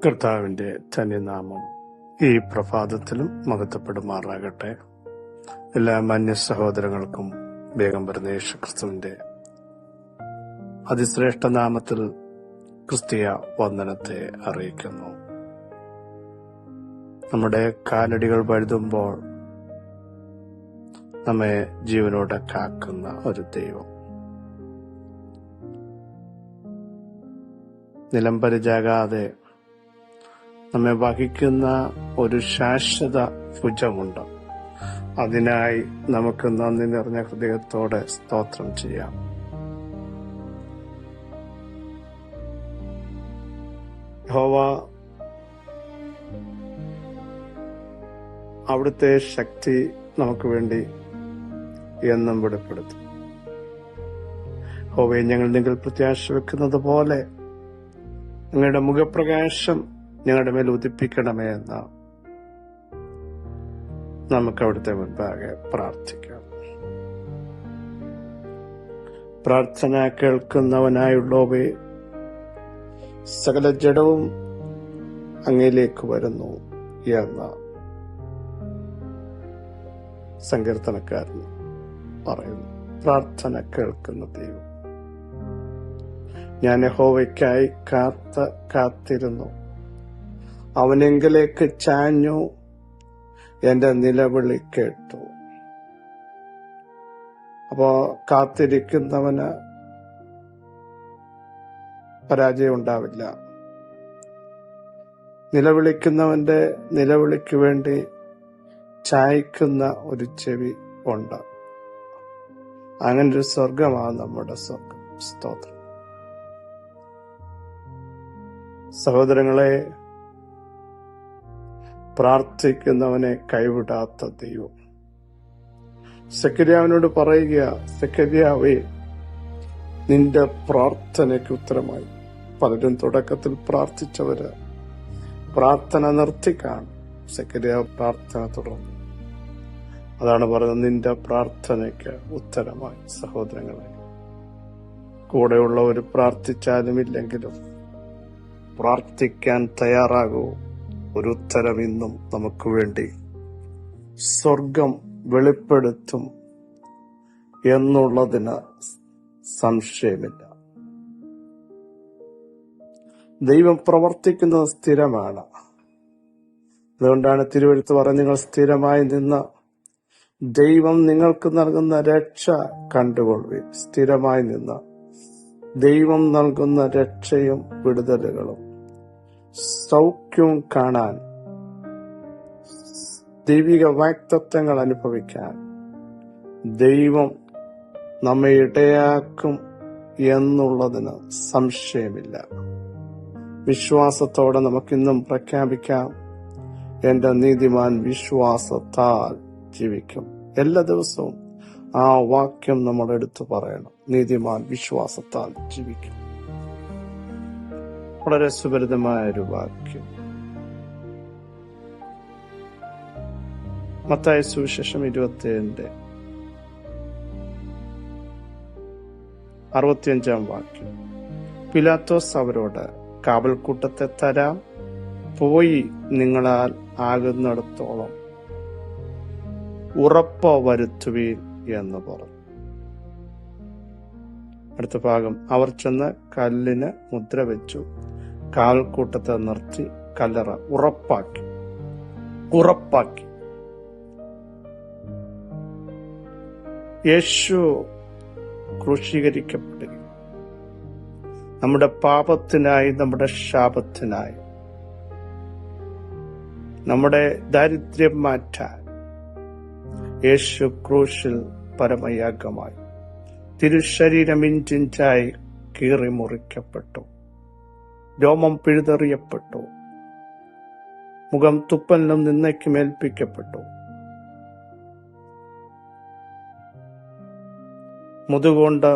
കർത്താവിന്റെ ധന്യനാമം ഈ പ്രഭാതത്തിലും മഹത്വപ്പെടുമാറാകട്ടെ. എല്ലാ മാന്യ സഹോദരങ്ങൾക്കും വേഗം വരുന്ന യേശുക്രിസ്തുവിന്റെ അതിശ്രേഷ്ഠ നാമത്തിൽ ക്രിസ്തീയ വന്ദനത്തെ അറിയിക്കുന്നു. നമ്മുടെ കാലടികൾ വഴുതുമ്പോൾ നമ്മെ ജീവനോടെ കാക്കുന്ന ഒരു ദൈവം, നിലംപരിചാകാതെ നമ്മെ വഹിക്കുന്ന ഒരു ശാശ്വത ഭുജമുണ്ട്. അതിനായി നമുക്ക് നന്ദി നിറഞ്ഞ ഹൃദയത്തോടെ സ്തോത്രം ചെയ്യാം. യഹോവ അവിടുത്തെ ശക്തി നമുക്ക് വേണ്ടി എന്നും വെളിപ്പെടുത്തും. യഹോവയെ ഞങ്ങൾ നിങ്ങൾ പ്രത്യാശ വെക്കുന്നത് പോലെ നിങ്ങളുടെ മുഖപ്രകാശം ഞങ്ങളുടെ മേൽ ഉദിപ്പിക്കണമേ എന്ന് നമുക്ക് അവിടുത്തെ മുൻപാകെ പ്രാർത്ഥിക്കാം. പ്രാർത്ഥന കേൾക്കുന്നവനായുള്ളവേ, സകല ജഡവും അങ്ങയിലേക്ക് വരുന്നു എന്ന് സങ്കീർത്തനക്കാരൻ പറയുന്നു. പ്രാർത്ഥന കേൾക്കുന്ന ദൈവം, ഞാൻ യഹോവയ്ക്കായി കാത്തിരുന്നു, അവനെങ്കിലേക്ക് ചാഞ്ഞു, എന്റെ നിലവിളി കേട്ടു. അപ്പോ കാത്തിരിക്കുന്നവന് പരാജയം ഉണ്ടാവില്ല. നിലവിളിക്കുന്നവന്റെ നിലവിളിക്ക് വേണ്ടി ചായ്ക്കുന്ന ഒരു ചെവി ഉണ്ട്. അങ്ങനൊരു സ്വർഗമാണ് നമ്മുടെ സ്വർഗം. സ്തോത്രം. സഹോദരങ്ങളെ, പ്രാർത്ഥിക്കുന്നവനെ കൈവിടാത്ത ദൈവം സെഖര്യാവിനോട് പറയുക, സെഖര്യാവേ, നിന്റെ പ്രാർത്ഥനയ്ക്ക് ഉത്തരമായി. പലരും തുടക്കത്തിൽ പ്രാർത്ഥിച്ചവര് പ്രാർത്ഥന നിർത്തിക്കാണും. സെഖര്യാവ് പ്രാർത്ഥന തുടർന്നു. അതാണ് പറയുന്നത്, നിന്റെ പ്രാർത്ഥനയ്ക്ക് ഉത്തരമായി. സഹോദരങ്ങളെ, കൂടെയുള്ളവർ പ്രാർത്ഥിച്ചാലും ഇല്ലെങ്കിലും പ്രാർത്ഥിക്കാൻ തയ്യാറാകൂ. ഒരു ഉത്തരം ഇന്നും നമുക്ക് വേണ്ടി സ്വർഗം വെളിപ്പെടുത്തും എന്നുള്ളതിന് സംശയമില്ല. ദൈവം പ്രവർത്തിക്കുന്നത് സ്ഥിരമാണ്. അതുകൊണ്ടാണ് തിരുവെഴുത്ത് പറഞ്ഞ്, നിങ്ങൾ സ്ഥിരമായി നിന്ന് ദൈവം നിങ്ങൾക്ക് നൽകുന്ന രക്ഷ കണ്ടുകൊള്ളുവിൻ. സ്ഥിരമായി നിന്ന് ദൈവം നൽകുന്ന രക്ഷയും വിടുതലുകളും സൗഖ്യവും കാണാൻ, ദൈവിക വാഗ്ദത്തങ്ങൾ അനുഭവിക്കാൻ ദൈവം നമ്മെ ഇടയാക്കും എന്നുള്ളതിന് സംശയമില്ല. വിശ്വാസത്തോടെ നമുക്കിന്നും പ്രഖ്യാപിക്കാം, എന്റെ നീതിമാൻ വിശ്വാസത്താൽ ജീവിക്കും. എല്ലാ ദിവസവും ആ വാക്യം നമ്മൾ എടുത്തു പറയണം. നീതിമാൻ വിശ്വാസത്താൽ ജീവിക്കും. വളരെ സുപരിതമായ ഒരു വാക്യം. മത്തായി സുവിശേഷം 27:65 വാക്യം. പിലാത്തോസ് അവരോട്, കാവൽക്കൂട്ടത്തെ തരാം, പോയി നിങ്ങളാൽ ആകുന്നിടത്തോളം ഉറപ്പ് വരുത്തുവീൻ എന്ന് പറഞ്ഞു. അടുത്ത ഭാഗം, അവർ ചെന്ന് കല്ലിന് മുദ്ര വെച്ചു, കാൽക്കൂട്ടത്തെ നിർത്തി കല്ലറ ഉറപ്പാക്കി. യേശു ക്രൂശീകരിക്കപ്പെടുകയും നമ്മുടെ പാപത്തിനായി, നമ്മുടെ ശാപത്തിനായി, നമ്മുടെ ദാരിദ്ര്യം മാറ്റാൻ യേശു ക്രൂശിൽ പരമയാഗമായി തിരുശരീരം ഇഞ്ചിഞ്ചായി കീറി മുറിക്കപ്പെട്ടു, രോമം പിഴുതെറിയപ്പെട്ടു, മുഖം തുപ്പലിനും നിന്നയ്ക്കും ഏൽപ്പിക്കപ്പെട്ടു, മുതുകൊണ്ട്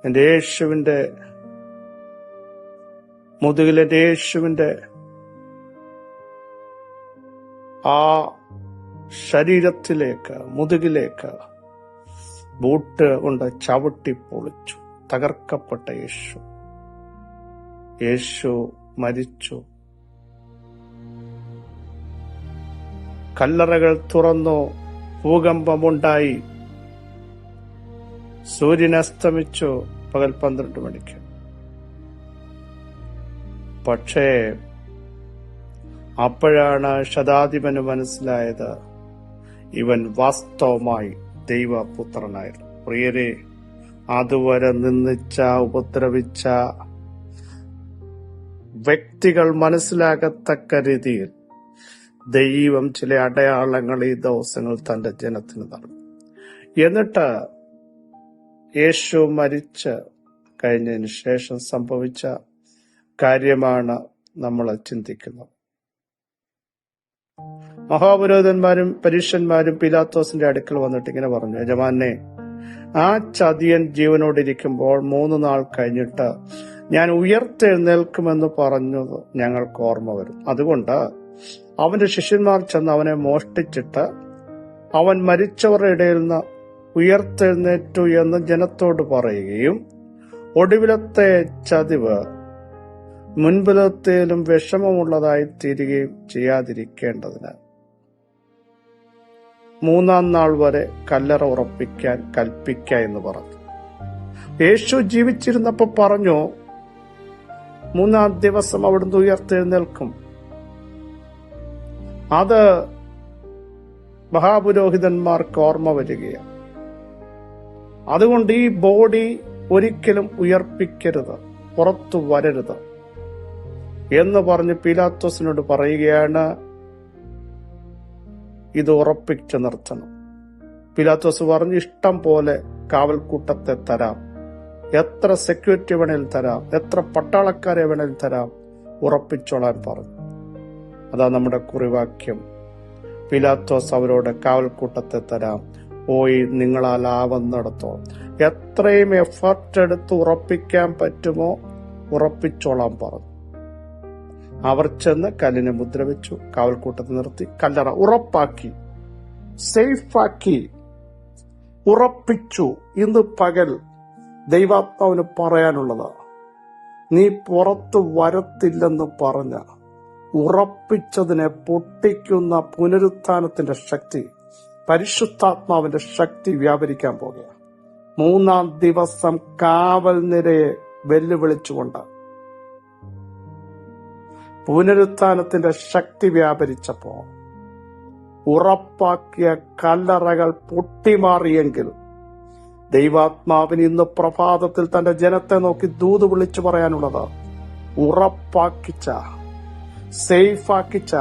എന്റെ യേശുവിന്റെ മുതുകിലെന്റെ യേശുവിന്റെ ആ ശരീരത്തിലേക്ക്, മുതുകിലേക്ക് ബൂട്ട് കൊണ്ട് ചവിട്ടി പൊളിച്ചു. തകർക്കപ്പെട്ട യേശു മരിച്ചു, കല്ലറകൾ തുറന്നു, ഭൂകമ്പമുണ്ടായി, സൂര്യൻ അസ്തമിച്ചു പകൽ 12 മണിക്ക്. പക്ഷേ അപ്പോഴാണ് ശതാധിപന് മനസ്സിലായത്, ഇവൻ വാസ്തവമായി ദൈവപുത്രനായിരുന്നു. പ്രിയരെ, അതുവരെ നിന്ദിച്ച, ഉപദ്രവിച്ച വ്യക്തികൾ മനസ്സിലാകത്തക്ക രീതിയിൽ ദൈവം ചില അടയാളങ്ങൾ ഈ ദിവസങ്ങൾ തന്റെ ജനത്തിന് നൽകും. എന്നിട്ട് യേശു മരിച്ച് കഴിഞ്ഞതിന് ശേഷം സംഭവിച്ച കാര്യമാണ് നമ്മൾ ചിന്തിക്കുന്നത്. മഹാപുരോഹിതന്മാരും പരീശന്മാരും പീലാത്തോസിന്റെ അടുക്കൽ വന്നിട്ട് ഇങ്ങനെ പറഞ്ഞു, യജമാനെ, ആ ചതിയൻ ജീവനോടിരിക്കുമ്പോൾ 3 നാൾ കഴിഞ്ഞിട്ട് ഞാൻ ഉയർത്തെഴുന്നേൽക്കുമെന്ന് പറഞ്ഞത് ഞങ്ങൾക്ക് ഓർമ്മ വരും. അതുകൊണ്ട് അവന്റെ ശിഷ്യന്മാർ ചെന്ന് അവനെ മോഷ്ടിച്ചിട്ട് അവൻ മരിച്ചവരുടെ ഇടയിൽ നിന്ന് ഉയർത്തെഴുന്നേറ്റു എന്ന് ജനത്തോട് പറയുകയും ഒടുവിലത്തെ ചതിവ് മുൻപിലത്തേലും വിഷമമുള്ളതായി തീരുകയും ചെയ്യാതിരിക്കേണ്ടതിന് 3-ാം നാൾ വരെ കല്ലറ ഉറപ്പിക്കാൻ കൽപ്പിക്ക എന്ന് പറഞ്ഞു. യേശു ജീവിച്ചിരുന്നപ്പോ പറഞ്ഞു, 3-ാം ദിവസം അവിടുന്ന് ഉയർത്തെഴുന്നേൽക്കും. അത് മഹാപുരോഹിതന്മാർക്ക് ഓർമ്മ വരികയാണ്. അതുകൊണ്ട് ഈ ബോഡി ഒരിക്കലും ഉയർപ്പിക്കരുത്, പുറത്തു വരരുത് എന്ന് പറഞ്ഞ് പീലാത്തോസിനോട് പറയുകയാണ്, ഇത് ഉറപ്പിച്ചു നിർത്തണം. പീലാത്തോസ് പറഞ്ഞു, ഇഷ്ടം പോലെ കാവൽക്കൂട്ടത്തെ തരാം, എത്ര സെക്യൂരിറ്റി വേണേലും തരാം, എത്ര പട്ടാളക്കാരെ വേണേലും തരാം, ഉറപ്പിച്ചോളാൻ പറഞ്ഞു. അതാ നമ്മുടെ കുറിവാക്യം. പീലാത്തോസ് അവരോട് കാവൽക്കൂട്ടത്തെ തരാം, പോയി നിങ്ങളാലാവുന്നിടത്തോളം എത്രയും എഫർട്ട് എടുത്ത് ഉറപ്പിക്കാൻ പറ്റുമോ ഉറപ്പിച്ചോളാൻ പറഞ്ഞു. അവർ ചെന്ന് കല്ലിനെ മുദ്ര വെച്ചു, കാവൽക്കൂട്ടത്തെ നിർത്തി കല്ലറ ഉറപ്പാക്കി, സേഫാക്കി, ഉറപ്പിച്ചു. ഇന്ന് പകൽ ദൈവാത്മാവിന് പറയാനുള്ളത്, നീ പുറത്തു വരത്തില്ലെന്ന് പറഞ്ഞ ഉറപ്പിച്ചതിനെ പൊട്ടിക്കുന്ന പുനരുത്ഥാനത്തിന്റെ ശക്തി, പരിശുദ്ധാത്മാവിന്റെ ശക്തി വ്യാപരിക്കാൻ പോകുക. 3-ാം ദിവസം കാവൽ നിരയെ വെല്ലുവിളിച്ചുകൊണ്ട് പുനരുത്ഥാനത്തിന്റെ ശക്തി വ്യാപരിച്ചപ്പോ ഉറപ്പാക്കിയ കല്ലറകൾ പൊട്ടിമാറിയെങ്കിൽ ദൈവാത്മാവിന് ഇന്ന് പ്രഭാതത്തിൽ തന്റെ ജനത്തെ നോക്കി ദൂത് വിളിച്ചു പറയാനുള്ളത്, ഉറപ്പാക്കിച്ച, സേഫാക്കിച്ച,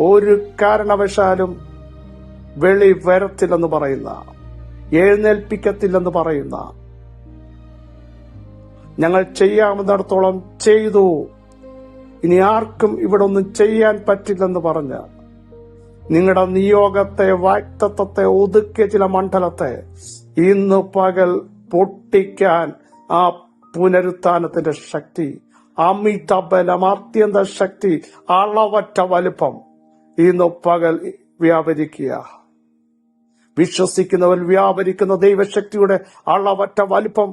ഒരു കാരണവശാലും വെളി വരത്തില്ലെന്ന് പറയുന്ന, എഴുന്നേൽപ്പിക്കത്തില്ലെന്ന് പറയുന്ന, ഞങ്ങൾ ചെയ്യാവുന്നിടത്തോളം ചെയ്തു, ഇനി ആർക്കും ഇവിടെ ഒന്നും ചെയ്യാൻ പറ്റില്ലെന്ന് പറഞ്ഞ് നിങ്ങളുടെ നിയോഗത്തെ, വാക്തത്വത്തെ, ഒതുക്കിയ ചില മണ്ഡലത്തെ ഇന്ന് പകൽ പൊട്ടിക്കാൻ ആ പുനരുത്ഥാനത്തിന്റെ ശക്തി, അമിതബലം, അത്യന്ത ശക്തി, അളവറ്റ വലുപ്പം ഇന്ന് പകൽ വ്യാപരിക്കുക. വിശ്വസിക്കുന്നവർ വ്യാപരിക്കുന്ന ദൈവശക്തിയുടെ അളവറ്റ വലുപ്പം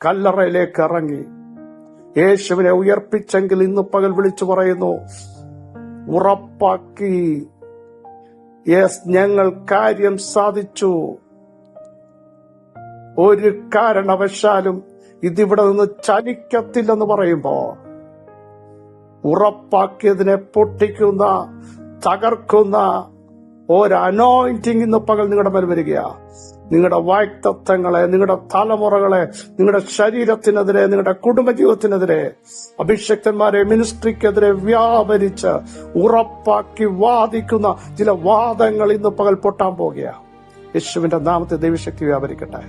കല്ലറയിലേക്ക് ഇറങ്ങി. യേശുവിനെ ഉയർപ്പിച്ചെങ്കിൽ ഇന്ന് പകൽ വിളിച്ചു പറയുന്നു, ഉറപ്പാക്കി, യെസ്, ഞങ്ങൾ കാര്യം സാധിച്ചു. ഒരു കാരണവശാലും ഇതിവിടെ നിന്ന് ചലിക്കത്തില്ലെന്ന് പറയുമ്പോ ഉറപ്പാക്കിയതിനെ പൊട്ടിക്കുന്ന, തകർക്കുന്ന ഒരു അനോയിന്റിങ് ഇന്ന് പകൽ നിങ്ങളുടെ മേൽ വരികയാ. നിങ്ങളുടെ വാക്തത്വങ്ങളെ, നിങ്ങളുടെ തലമുറകളെ, നിങ്ങളുടെ ശരീരത്തിനെതിരെ, നിങ്ങളുടെ കുടുംബജീവിതത്തിനെതിരെ, അഭിഷക്തന്മാരെ, മിനിസ്ട്രിക്കെതിരെ വ്യാപരിച്ച് ഉറപ്പാക്കി വാദിക്കുന്ന ചില വാദങ്ങൾ ഇന്ന് പകൽ പൊട്ടാൻ പോകുക. യേശുവിന്റെ നാമത്തെ ദൈവശക്തി വ്യാപരിക്കട്ടെ.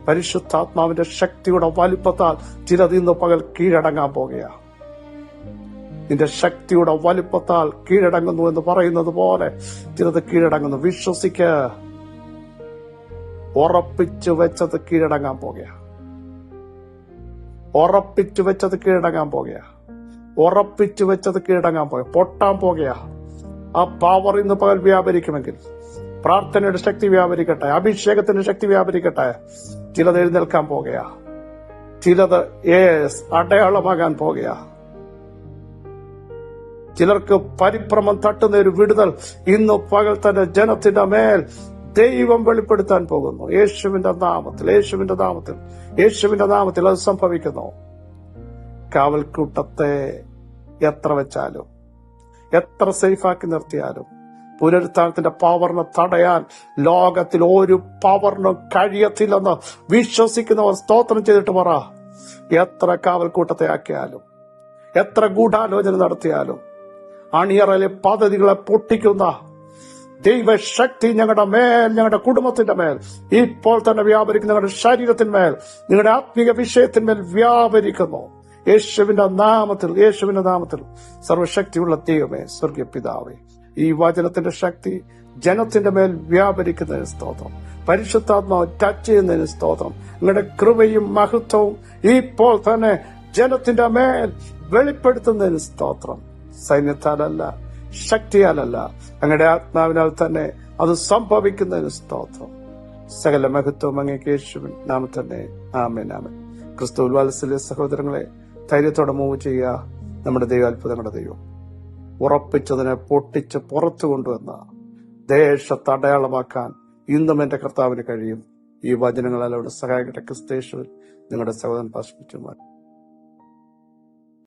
പരിശുദ്ധാത്മാവിന്റെ ശക്തിയുടെ വലിപ്പത്താൽ ചിലത് ഇന്ന് പകൽ കീഴടങ്ങാൻ പോകുക. നിന്റെ ശക്തിയുടെ വലിപ്പത്താൽ കീഴടങ്ങുന്നു എന്ന് പറയുന്നത് പോലെ ചിലത് കീഴടങ്ങുന്നു. വിശ്വസിക്ക. ഉറപ്പിച്ചു വെച്ചത് കീഴടങ്ങാൻ പോകുക. ഉറപ്പിച്ചു വെച്ചത് കീഴടങ്ങാൻ പോകുക. ഉറപ്പിച്ചു വെച്ചത് കീഴടങ്ങാൻ പോകുക. പൊട്ടാൻ പോകുക. ആ പവർ ഇന്ന് പകൽ വ്യാപരിക്കുമെങ്കിൽ പ്രാർത്ഥനയുടെ ശക്തി വ്യാപരിക്കട്ടെ, അഭിഷേകത്തിന്റെ ശക്തി വ്യാപരിക്കട്ടെ. ചിലത് എഴുന്നേൽക്കാൻ പോകുക, ചിലത് അടയാളമാകാൻ പോകുക, ചിലർക്ക് പരിഭ്രമം തട്ടുന്ന ഒരു വിടുതൽ ഇന്ന് പകൽ തന്നെ ജനത്തിന്റെ മേൽ ദൈവം വെളിപ്പെടുത്താൻ പോകുന്നു. യേശുവിന്റെ നാമത്തിൽ, യേശുവിന്റെ നാമത്തിൽ, യേശുവിന്റെ നാമത്തിൽ അത് സംഭവിക്കുന്നു. കാവൽക്കൂട്ടത്തെ എത്ര വെച്ചാലും, എത്ര സേഫാക്കി നിർത്തിയാലും പുനരുത്ഥാനത്തിന്റെ പവറിനെ തടയാൻ ലോകത്തിൽ ഒരു പവറിനും കഴിയത്തില്ലെന്ന് വിശ്വസിക്കുന്നവർ സ്തോത്രം ചെയ്തിട്ട് പറ. എത്ര കാവൽക്കൂട്ടത്തെ ആക്കിയാലും, എത്ര ഗൂഢാലോചന നടത്തിയാലും, അണിയറയിലെ പദ്ധതികളെ പൊട്ടിക്കുന്ന ദൈവശക്തി ഞങ്ങളുടെ മേൽ, ഞങ്ങളുടെ കുടുംബത്തിന്റെ മേൽ ഇപ്പോൾ തന്നെ വ്യാപരിക്കുന്നു. ഞങ്ങളുടെ ശരീരത്തിന്മേൽ, നിങ്ങളുടെ ആത്മീയ വിഷയത്തിന്മേൽ വ്യാപരിക്കുന്നു. യേശുവിന്റെ നാമത്തിൽ, യേശുവിന്റെ നാമത്തിൽ സർവശക്തിയുള്ള ദൈവമേ, സ്വർഗീയ പിതാവേ, ഈ വചനത്തിന്റെ ശക്തി ജനത്തിന്റെ മേൽ വ്യാപരിക്കുന്നതിന് സ്തോത്രം. പരിശുദ്ധാത്മാവ് ടച്ച് ചെയ്യുന്നതിന് സ്തോത്രം. നിങ്ങളുടെ കൃപയും മഹത്വവും ഇപ്പോൾ തന്നെ ജനത്തിന്റെ മേൽ വെളിപ്പെടുത്തുന്നതിന് സ്തോത്രം. സൈന്യത്താലല്ല, ശക്തിയാലല്ല, അങ്ങയുടെ ആത്മാവിനാൽ തന്നെ അത് സംഭവിക്കുന്നതിന് സ്തോത്രം. സകല മഹത്വം അങ്ങേക്ക് യേശുവിൻ നാമത്തിൽ തന്നെ. ആമേൻ, ആമേൻ. ക്രിസ്തുവിൽ വാത്സല്യ സഹോദരങ്ങളെ, ധൈര്യത്തോടെ മൂവ് ചെയ്യുക. നമ്മുടെ ദൈവം അത്ഭുതങ്ങളുടെ ദൈവം. ഉറപ്പിച്ചതിനെ പൊട്ടിച്ച് പുറത്തു കൊണ്ടുവന്ന ദേശത്തെ അടയാളമാക്കാൻ ഇന്നും എന്റെ കർത്താവിന് കഴിയും. ഈ വചനങ്ങളെല്ലാം സഹായിക്കട്ടെ. ക്രിസ്തേശുവിൽ നിങ്ങളുടെ സഹോദരൻ പാസ്മിച്ചുമാർ.